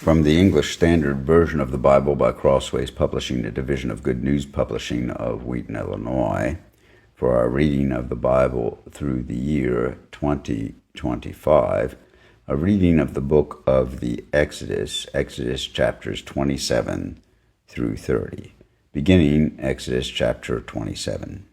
From the English Standard Version of the Bible by Crossways Publishing, a division of Good News Publishing of Wheaton, Illinois, for our reading of the Bible through the year 2025, a reading of the book of the Exodus chapters 27 through 30. Beginning Exodus chapter 27.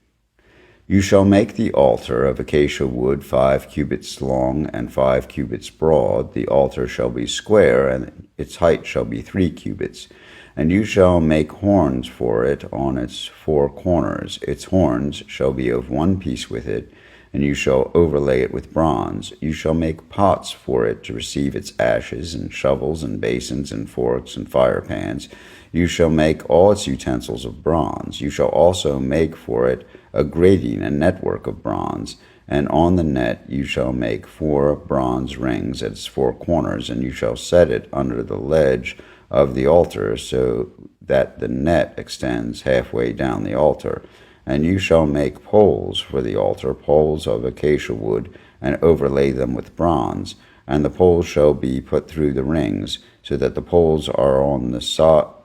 You shall make the altar of acacia wood 5 cubits long and 5 cubits broad. The altar shall be square, and its height shall be 3 cubits. And you shall make horns for it on its 4 corners. Its horns shall be of one piece with it, and you shall overlay it with bronze. You shall make pots for it to receive its ashes, and shovels, and basins, and forks, and fire pans. You shall make all its utensils of bronze. You shall also make for it a grating and network of bronze, and on the net you shall make 4 bronze rings at its 4 corners, and you shall set it under the ledge of the altar, so that the net extends halfway down the altar. And you shall make poles for the altar, poles of acacia wood, and overlay them with bronze. And the poles shall be put through the rings, so that the poles are on the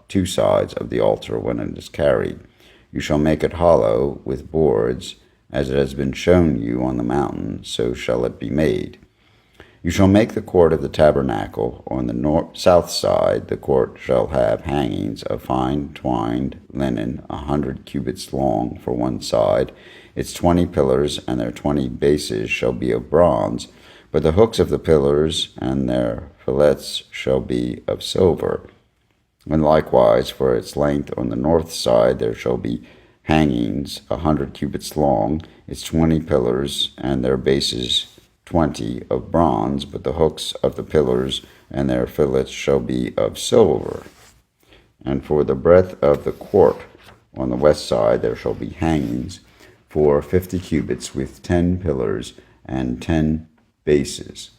2 sides of the altar when it is carried. You shall make it hollow with boards, as it has been shown you on the mountain, so shall it be made. You shall make the court of the tabernacle. On the south side the court shall have hangings of fine twined linen, 100 cubits long for one side. Its 20 pillars and their 20 bases shall be of bronze, but the hooks of the pillars and their fillets shall be of silver. And likewise for its length on the north side there shall be hangings 100 cubits long, its 20 pillars and their bases 20 of bronze, but the hooks of the pillars and their fillets shall be of silver. And for the breadth of the court on the west side there shall be hangings for 50 cubits with 10 pillars and 10 bases.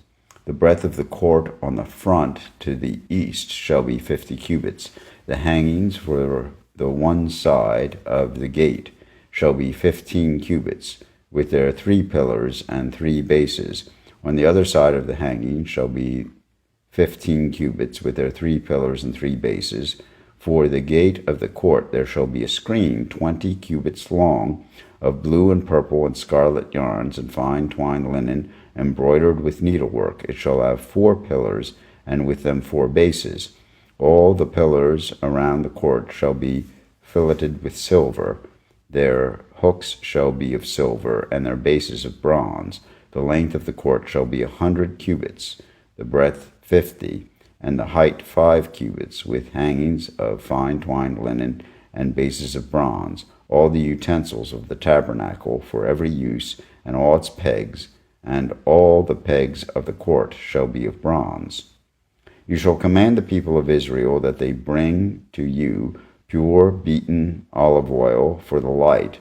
The breadth of the court on the front to the east shall be 50 cubits. The hangings for the one side of the gate shall be 15 cubits, with their 3 pillars and 3 bases. On the other side of the hanging shall be 15 cubits, with their 3 pillars and 3 bases. For the gate of the court there shall be a screen 20 cubits long, of blue and purple and scarlet yarns and fine twined linen, embroidered with needlework. It shall have 4 pillars, and with them 4 bases. All the pillars around the court shall be filleted with silver. Their hooks shall be of silver, and their bases of bronze. The length of the court shall be 100 cubits, the breadth 50, and the height 5 cubits, with hangings of fine twined linen and bases of bronze. All the utensils of the tabernacle for every use, and all its pegs, and all the pegs of the court shall be of bronze. You shall command the people of Israel that they bring to you pure beaten olive oil for the light,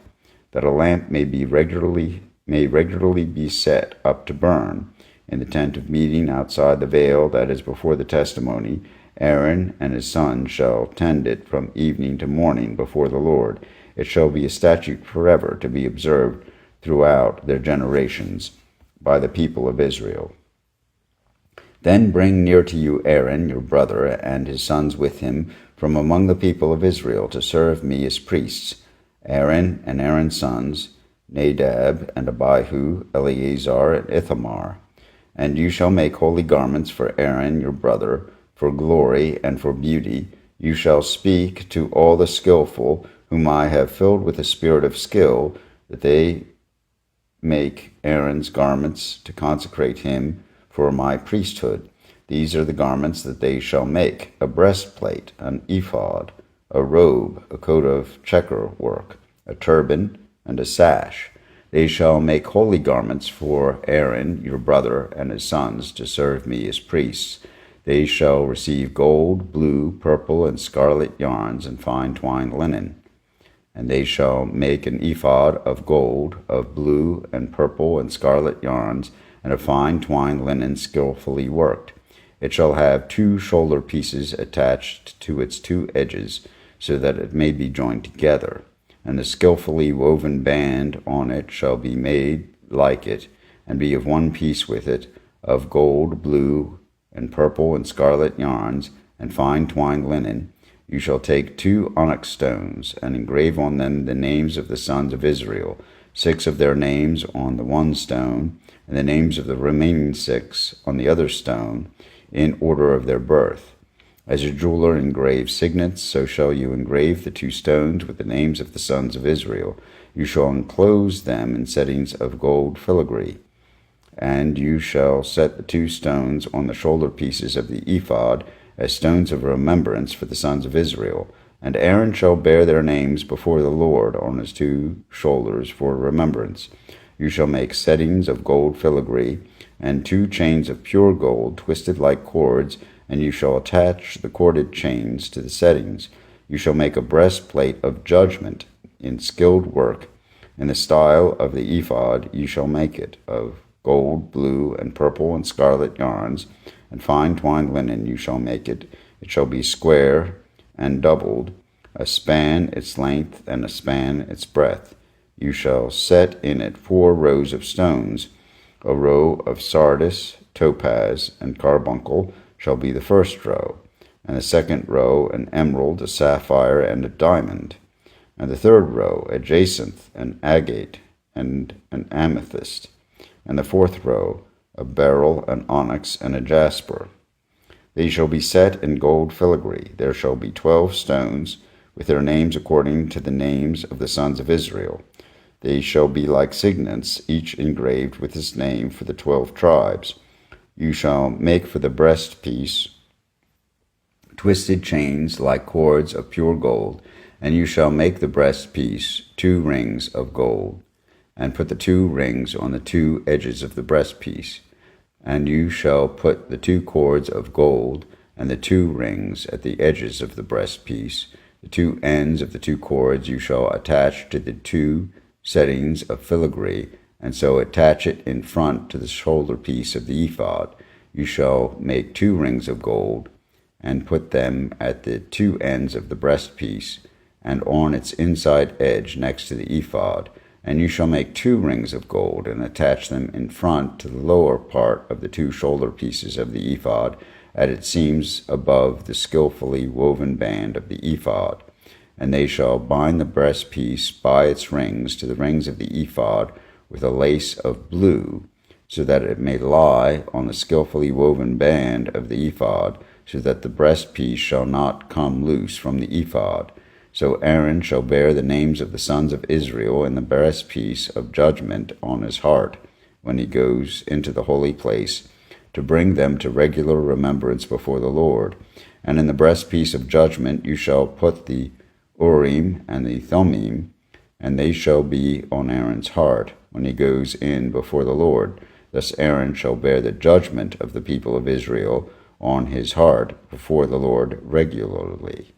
that a lamp may regularly be set up to burn in the tent of meeting outside the veil that is before the testimony. Aaron and his sons shall tend it from evening to morning before the Lord. It shall be a statute forever to be observed throughout their generations by the people of Israel. Then bring near to you Aaron your brother and his sons with him from among the people of Israel to serve me as priests. Aaron and Aaron's sons, Nadab and Abihu, Eleazar and Ithamar. And you shall make holy garments for Aaron your brother, for glory and for beauty. You shall speak to all the skillful, whom I have filled with a spirit of skill, that they make Aaron's garments to consecrate him for my priesthood. These are the garments that they shall make: a breastplate, an ephod, a robe, a coat of checker work, a turban, and a sash. They shall make holy garments for Aaron your brother and his sons to serve me as priests. They shall receive gold, blue, purple, and scarlet yarns and fine twined linen. And they shall make an ephod of gold, of blue and purple and scarlet yarns, and of fine twined linen skillfully worked. It shall have 2 shoulder pieces attached to its 2 edges, so that it may be joined together. And the skillfully woven band on it shall be made like it, and be of one piece with it, of gold, blue, and purple and scarlet yarns, and fine twined linen. You shall take 2 onyx stones, and engrave on them the names of the sons of Israel, 6 of their names on the one stone, and the names of the remaining 6 on the other stone, in order of their birth. As a jeweler engraves signets, so shall you engrave the 2 stones with the names of the sons of Israel. You shall enclose them in settings of gold filigree. And you shall set the 2 stones on the shoulder pieces of the ephod as stones of remembrance for the sons of Israel. And Aaron shall bear their names before the Lord on his 2 shoulders for remembrance. You shall make settings of gold filigree, and 2 chains of pure gold twisted like cords, and you shall attach the corded chains to the settings. You shall make a breastplate of judgment in skilled work. In the style of the ephod you shall make it, of gold, blue, and purple, and scarlet yarns, and fine twined linen you shall make it. It shall be square and doubled, a span its length, and a span its breadth. You shall set in it 4 rows of stones. A row of sardius, topaz, and carbuncle shall be the first row, and the second row an emerald, a sapphire, and a diamond, and the third row a jacinth, an agate, and an amethyst, and the fourth row a beryl, an onyx, and a jasper. They shall be set in gold filigree. There shall be 12 stones, with their names according to the names of the sons of Israel. They shall be like signets, each engraved with his name for the 12 tribes. You shall make for the breastpiece twisted chains like cords of pure gold, and you shall make the breastpiece 2 rings of gold, and put the 2 rings on the 2 edges of the breastpiece. And you shall put the 2 cords of gold and the 2 rings at the edges of the breastpiece. The 2 ends of the 2 cords you shall attach to the 2 settings of filigree, and so attach it in front to the shoulder piece of the ephod. You shall make 2 rings of gold, and put them at the 2 ends of the breastpiece, and on its inside edge next to the ephod. And you shall make 2 rings of gold, and attach them in front to the lower part of the 2 shoulder pieces of the ephod, at its seams above the skillfully woven band of the ephod. And they shall bind the breastpiece by its rings to the rings of the ephod with a lace of blue, so that it may lie on the skillfully woven band of the ephod, so that the breastpiece shall not come loose from the ephod. So Aaron shall bear the names of the sons of Israel in the breastpiece of judgment on his heart, when he goes into the holy place, to bring them to regular remembrance before the Lord. And in the breastpiece of judgment you shall put the Urim and the Thummim, and they shall be on Aaron's heart when he goes in before the Lord. Thus Aaron shall bear the judgment of the people of Israel on his heart before the Lord regularly.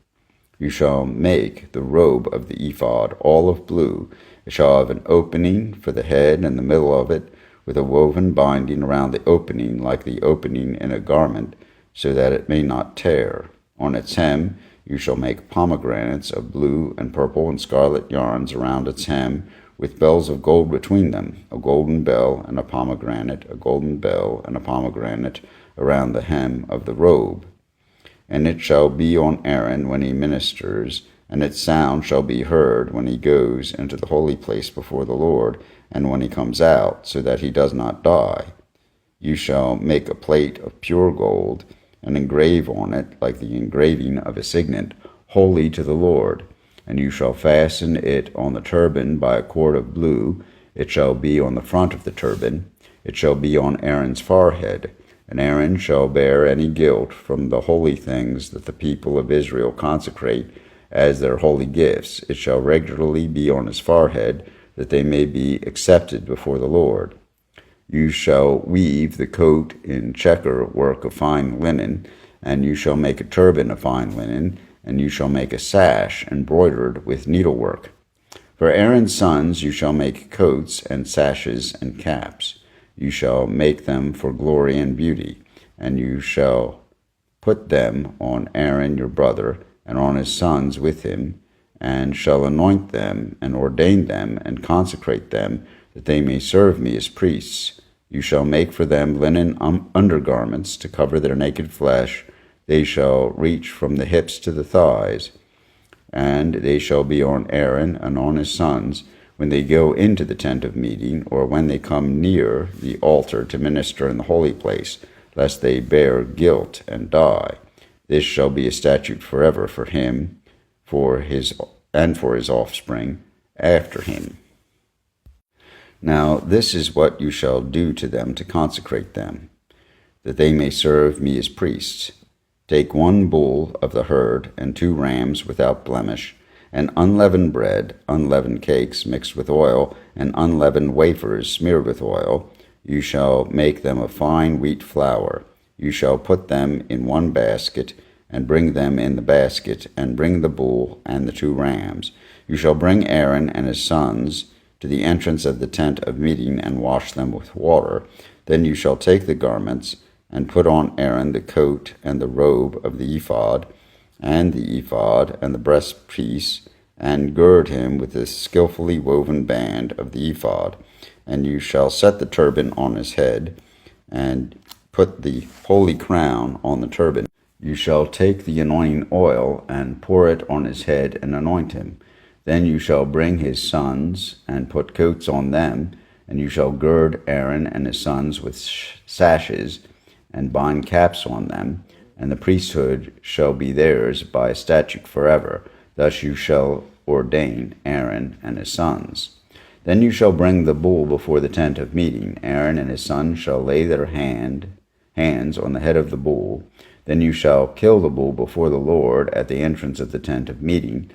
You shall make the robe of the ephod all of blue. It shall have an opening for the head and the middle of it, with a woven binding around the opening like the opening in a garment, so that it may not tear. On its hem you shall make pomegranates of blue and purple and scarlet yarns around its hem, with bells of gold between them, a golden bell and a pomegranate, a golden bell and a pomegranate around the hem of the robe. And it shall be on Aaron when he ministers, and its sound shall be heard when he goes into the holy place before the Lord, and when he comes out, so that he does not die. You shall make a plate of pure gold, and engrave on it, like the engraving of a signet, holy to the Lord. And you shall fasten it on the turban by a cord of blue. It shall be on the front of the turban. It shall be on Aaron's forehead. And Aaron shall bear any guilt from the holy things that the people of Israel consecrate as their holy gifts. It shall regularly be on his forehead, that they may be accepted before the Lord. You shall weave the coat in checker work of fine linen, and you shall make a turban of fine linen, and you shall make a sash embroidered with needlework. For Aaron's sons you shall make coats and sashes and caps. You shall make them for glory and beauty, and you shall put them on Aaron your brother, and on his sons with him, and shall anoint them, and ordain them, and consecrate them, that they may serve me as priests. You shall make for them linen undergarments to cover their naked flesh. They shall reach from the hips to the thighs, and they shall be on Aaron and on his sons when they go into the tent of meeting, or when they come near the altar to minister in the holy place, lest they bear guilt and die. This shall be a statute forever for him, for his offspring after him. Now this is what you shall do to them to consecrate them, that they may serve me as priests. Take 1 bull of the herd and 2 rams without blemish, and unleavened bread, unleavened cakes mixed with oil, and unleavened wafers smeared with oil. You shall make them of fine wheat flour. You shall put them in 1 basket, and bring them in the basket, and bring the bull and the 2 rams. You shall bring Aaron and his sons to the entrance of the tent of meeting, and wash them with water. Then you shall take the garments, and put on Aaron the coat and the robe of the ephod, and the ephod and the breastpiece, and gird him with the skillfully woven band of the ephod. And you shall set the turban on his head, and put the holy crown on the turban. You shall take the anointing oil, and pour it on his head, and anoint him. Then you shall bring his sons, and put coats on them, and you shall gird Aaron and his sons with sashes, and bind caps on them, and the priesthood shall be theirs by statute forever. Thus you shall ordain Aaron and his sons. Then you shall bring the bull before the tent of meeting. Aaron and his sons shall lay their hands on the head of the bull. Then you shall kill the bull before the Lord at the entrance of the tent of meeting,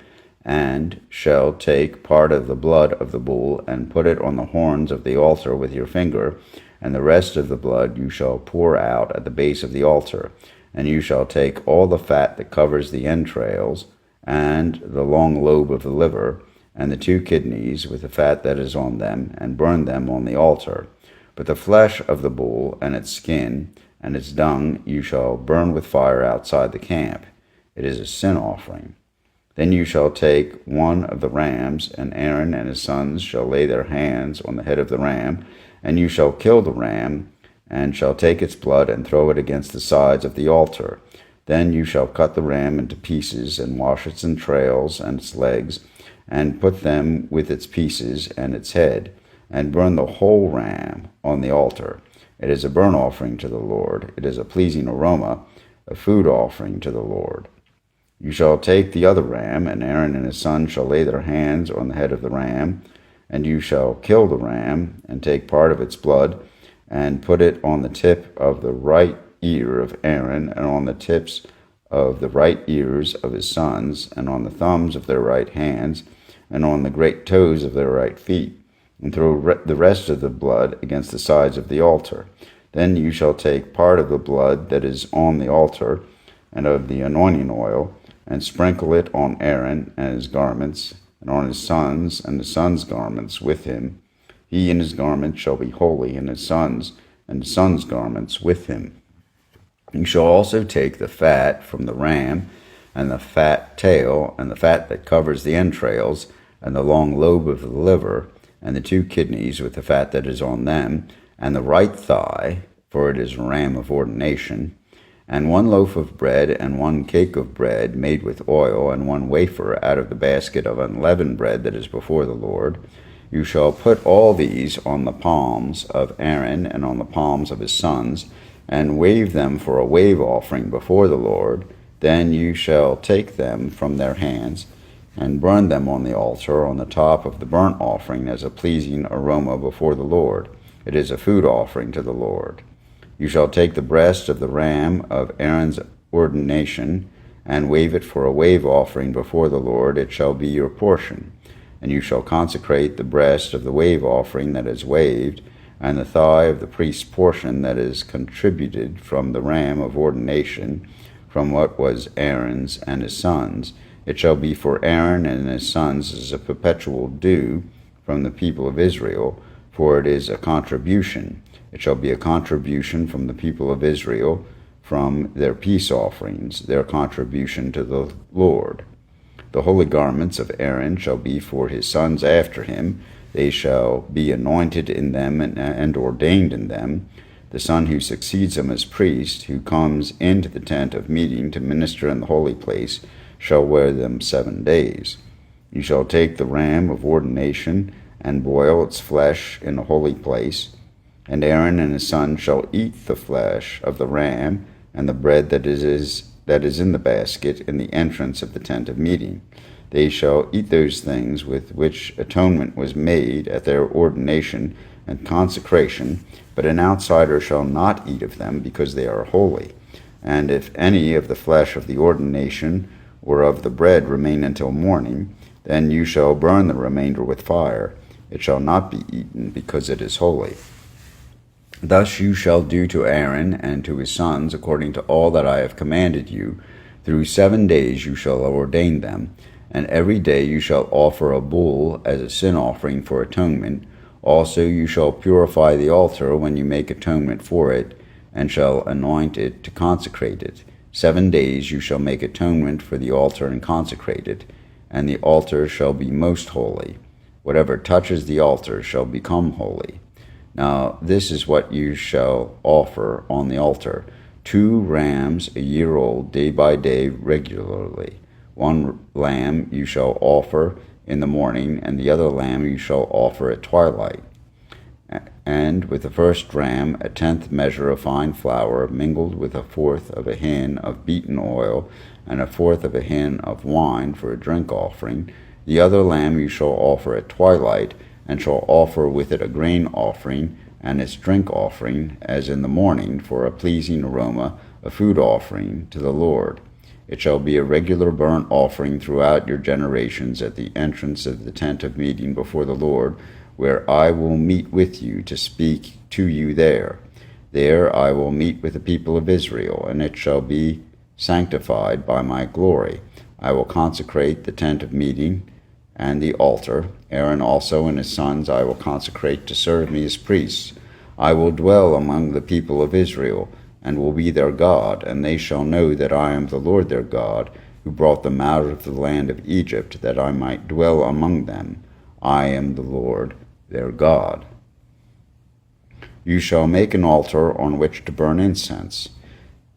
and shall take part of the blood of the bull, and put it on the horns of the altar with your finger, and the rest of the blood you shall pour out at the base of the altar. And you shall take all the fat that covers the entrails, and the long lobe of the liver, and the 2 kidneys with the fat that is on them, and burn them on the altar. But the flesh of the bull and its skin and its dung you shall burn with fire outside the camp. It is a sin offering. Then you shall take 1 of the rams, and Aaron and his sons shall lay their hands on the head of the ram, and you shall kill the ram, and shall take its blood and throw it against the sides of the altar. Then you shall cut the ram into pieces, and wash its entrails and its legs, and put them with its pieces and its head, and burn the whole ram on the altar. It is a burnt offering to the Lord. It is a pleasing aroma, a food offering to the Lord. You shall take the other ram, and Aaron and his sons shall lay their hands on the head of the ram, and you shall kill the ram, and take part of its blood, and put it on the tip of the right ear of Aaron, and on the tips of the right ears of his sons, and on the thumbs of their right hands, and on the great toes of their right feet, and throw the rest of the blood against the sides of the altar. Then you shall take part of the blood that is on the altar, and of the anointing oil, and sprinkle it on Aaron and his garments, and on his sons and his sons' garments with him. He and his garments shall be holy, and his sons garments with him. You shall also take the fat from the ram, and the fat tail, and the fat that covers the entrails, and the long lobe of the liver, and the 2 kidneys with the fat that is on them, and the right thigh, for it is a ram of ordination, and 1 loaf of bread, and 1 cake of bread made with oil, and 1 wafer out of the basket of unleavened bread that is before the Lord. You shall put all these on the palms of Aaron and on the palms of his sons, and wave them for a wave offering before the Lord. Then you shall take them from their hands, and burn them on the altar on the top of the burnt offering as a pleasing aroma before the Lord. It is a food offering to the Lord. You shall take the breast of the ram of Aaron's ordination, and wave it for a wave offering before the Lord. It shall be your portion. And you shall consecrate the breast of the wave offering that is waved, and the thigh of the priest's portion that is contributed from the ram of ordination, from what was Aaron's and his sons. It shall be for Aaron and his sons as a perpetual due from the people of Israel, for it is a contribution. It shall be a contribution from the people of Israel, from their peace offerings, their contribution to the Lord. The holy garments of Aaron shall be for his sons after him. They shall be anointed in them and ordained in them. The son who succeeds him as priest, who comes into the tent of meeting to minister in the holy place, shall wear them 7 days. You shall take the ram of ordination and boil its flesh in the holy place, and Aaron and his sons shall eat the flesh of the ram and the bread that is in the basket in the entrance of the tent of meeting. They shall eat those things with which atonement was made at their ordination and consecration, but an outsider shall not eat of them, because they are holy. And if any of the flesh of the ordination or of the bread remain until morning, then you shall burn the remainder with fire. It shall not be eaten, because it is holy. Thus you shall do to Aaron and to his sons according to all that I have commanded you. Through 7 days you shall ordain them, and every day you shall offer a bull as a sin offering for atonement. Also you shall purify the altar when you make atonement for it, and shall anoint it to consecrate it. 7 days you shall make atonement for the altar and consecrate it, and the altar shall be most holy. Whatever touches the altar shall become holy. Now this is what you shall offer on the altar: 2 rams a year old, day by day, regularly. 1 lamb you shall offer in the morning, and the other lamb you shall offer at twilight. And with the first ram 1/10 measure of fine flour, mingled with 1/4 of a hin of beaten oil, and 1/4 of a hin of wine for a drink offering. The other lamb you shall offer at twilight, and shall offer with it a grain offering and its drink offering, as in the morning, for a pleasing aroma, a food offering to the Lord. It shall be a regular burnt offering throughout your generations at the entrance of the tent of meeting before the Lord, where I will meet with you to speak to you there. There I will meet with the people of Israel, and it shall be sanctified by my glory. I will consecrate the tent of meeting and the altar. Aaron also and his sons I will consecrate to serve me as priests. I will dwell among the people of Israel, and will be their God, and they shall know that I am the Lord their God, who brought them out of the land of Egypt, that I might dwell among them. I am the Lord their God. You shall make an altar on which to burn incense.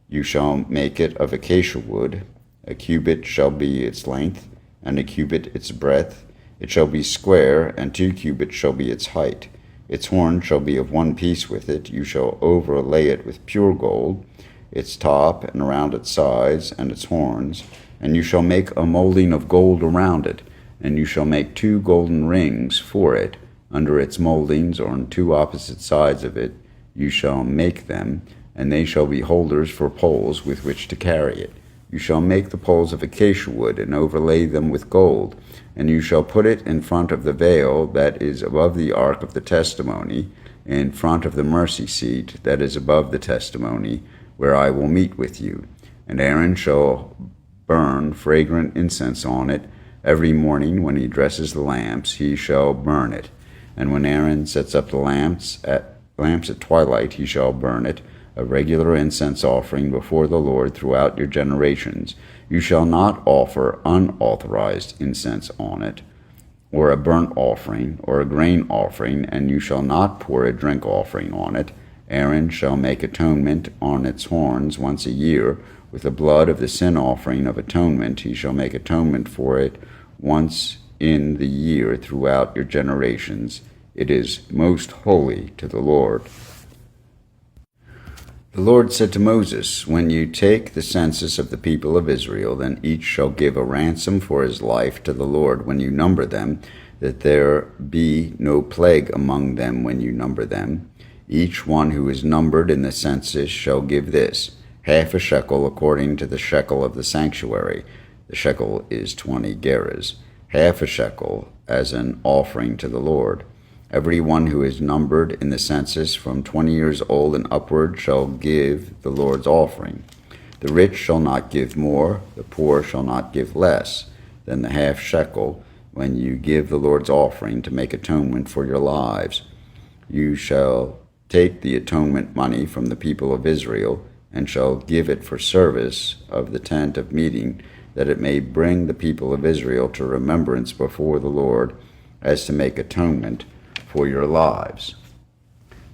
You shall make it of acacia wood. A cubit shall be its length, and a cubit its breadth. It shall be square, and 2 cubits shall be its height. Its horn shall be of one piece with it. You shall overlay it with pure gold, its top, and around its sides, and its horns. And you shall make a molding of gold around it, and you shall make 2 golden rings for it, under its moldings, or on 2 opposite sides of it. You shall make them, and they shall be holders for poles with which to carry it. You shall make the poles of acacia wood, and overlay them with gold, and you shall put it in front of the veil that is above the ark of the testimony, in front of the mercy seat that is above the testimony, where I will meet with you. And Aaron shall burn fragrant incense on it. Every morning when he dresses the lamps, he shall burn it. And when Aaron sets up the lamps at twilight, he shall burn it, a regular incense offering before the Lord throughout your generations. You shall not offer unauthorized incense on it, or a burnt offering, or a grain offering, and you shall not pour a drink offering on it. Aaron shall make atonement on its horns once a year. With the blood of the sin offering of atonement, he shall make atonement for it once in the year throughout your generations. It is most holy to the Lord. The Lord said to Moses, when you take the census of the people of Israel, then each shall give a ransom for his life to the Lord when you number them, that there be no plague among them when you number them. Each one who is numbered in the census shall give this, 1/2 shekel according to the shekel of the sanctuary. The shekel is 20 gerahs. 1/2 shekel as an offering to the Lord. Every one who is numbered in the census from 20 years old and upward shall give the Lord's offering. The rich shall not give more, the poor shall not give less than the 1/2 shekel when you give the Lord's offering to make atonement for your lives. You shall take the atonement money from the people of Israel, and shall give it for service of the tent of meeting, that it may bring the people of Israel to remembrance before the Lord, as to make atonement for your lives.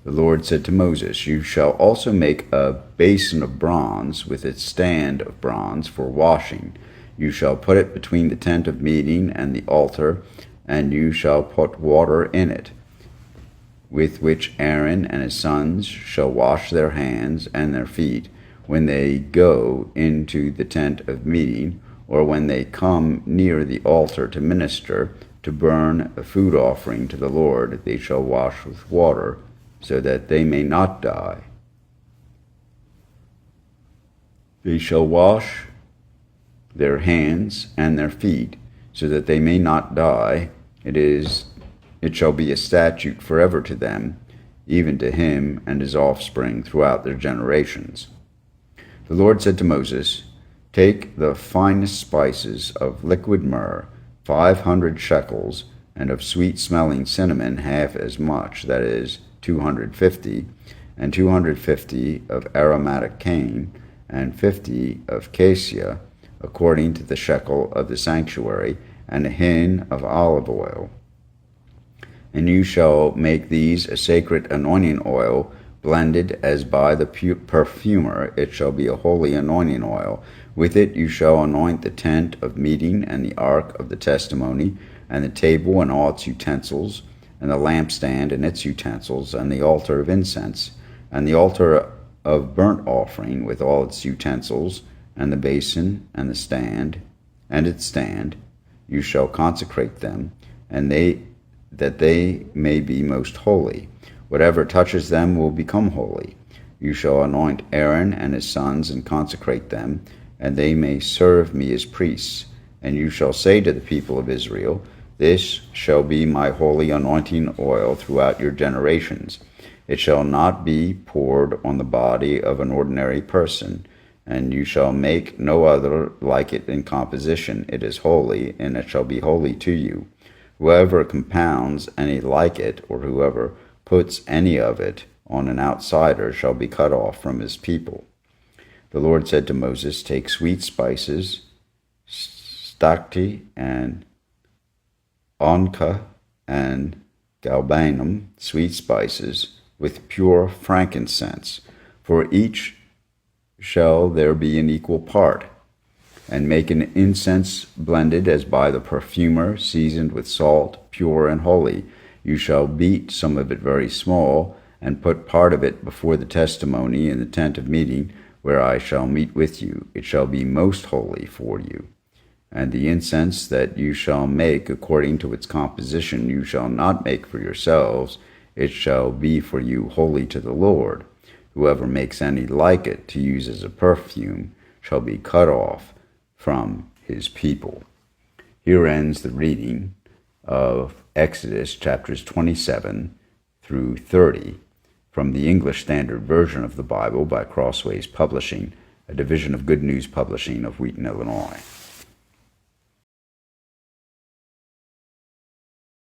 The Lord said to Moses, "You shall also make a basin of bronze with its stand of bronze for washing. You shall put it between the tent of meeting and the altar, and you shall put water in it, with which Aaron and his sons shall wash their hands and their feet when they go into the tent of meeting, or when they come near the altar to minister, to burn a food offering to the Lord. They shall wash with water, so that they may not die. They shall wash their hands and their feet, so that they may not die. It shall be a statute forever to them, even to him and his offspring throughout their generations." The Lord said to Moses, "Take the finest spices of liquid myrrh, 500 shekels, and of sweet-smelling cinnamon half as much, that is, 250, and 250 of aromatic cane, and 50 of cassia, according to the shekel of the sanctuary, and a hin of olive oil. And you shall make these a sacred anointing oil, blended as by the perfumer. It shall be a holy anointing oil. With it you shall anoint the tent of meeting, and the ark of the testimony, and the table and all its utensils, and the lampstand and its utensils, and the altar of incense, and the altar of burnt offering with all its utensils, and the basin and the stand and its stand. You shall consecrate them, and that they may be most holy. Whatever touches them will become holy. You shall anoint Aaron and his sons and consecrate them, and they may serve me as priests. And you shall say to the people of Israel, This shall be my holy anointing oil throughout your generations. It shall not be poured on the body of an ordinary person, and you shall make no other like it in composition. It is holy, and it shall be holy to you. Whoever compounds any like it, or whoever puts any of it on an outsider, shall be cut off from his people." The Lord said to Moses, "Take sweet spices, stacte and onca and galbanum, sweet spices, with pure frankincense. For each shall there be an equal part. And make an incense blended as by the perfumer, seasoned with salt, pure and holy. You shall beat some of it very small, and put part of it before the testimony in the tent of meeting, where I shall meet with you. It shall be most holy for you. And the incense that you shall make according to its composition you shall not make for yourselves. It shall be for you holy to the Lord. Whoever makes any like it to use as a perfume shall be cut off from his people." Here ends the reading of Exodus chapters 27 through 30 from the English Standard Version of the Bible by Crossways Publishing, a division of Good News Publishing of Wheaton, Illinois.